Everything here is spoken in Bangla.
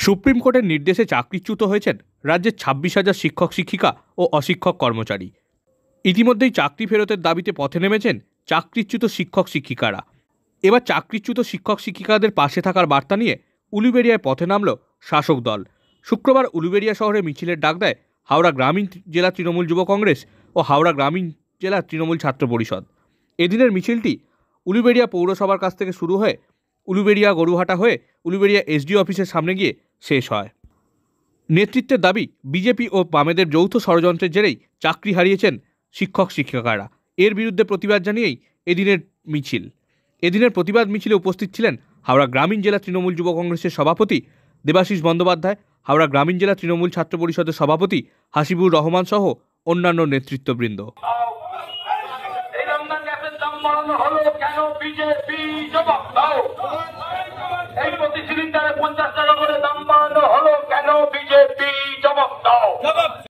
সুপ্রিম কোর্টের নির্দেশে চাকরিচ্যুত হয়েছেন রাজ্যের 26,000 শিক্ষক শিক্ষিকা ও অশিক্ষক কর্মচারী। ইতিমধ্যেই চাকরি ফেরতের দাবিতে পথে নেমেছেন চাকরিচ্যুত শিক্ষক শিক্ষিকারা। এবার চাকরিচ্যুত শিক্ষক শিক্ষিকাদের পাশে থাকার বার্তা নিয়ে উলুবেড়িয়ায় পথে নামল শাসক দল। শুক্রবার উলুবেড়িয়া শহরে মিছিলের ডাক দেয় হাওড়া গ্রামীণ জেলা তৃণমূল যুব কংগ্রেস ও হাওড়া গ্রামীণ জেলা তৃণমূল ছাত্র পরিষদ। এদিনের মিছিলটি উলুবেড়িয়া পৌরসভার কাছ থেকে শুরু হয়ে উলুবেড়িয়া গরুহাটা হয়ে উলুবেড়িয়া এসডিও অফিসের সামনে গিয়ে শেষ হয়। নেতৃত্বের দাবি, বিজেপি ও বামেদের যৌথ ষড়যন্ত্রের জেরেই চাকরি হারিয়েছেন শিক্ষক শিক্ষিকারা। এর বিরুদ্ধে প্রতিবাদ জানিয়েই এদিনের মিছিল। এদিনের প্রতিবাদ মিছিলে উপস্থিত ছিলেন হাওড়া গ্রামীণ জেলা তৃণমূল যুব কংগ্রেসের সভাপতি দেবাশিস বন্দ্যোপাধ্যায়, হাওড়া গ্রামীণ জেলা তৃণমূল ছাত্র পরিষদের সভাপতি হাসিবুর রহমান সহ অন্যান্য নেতৃত্ববৃন্দ। এই প্রতি সিলিন্ডারে 50 টাকা করে দাম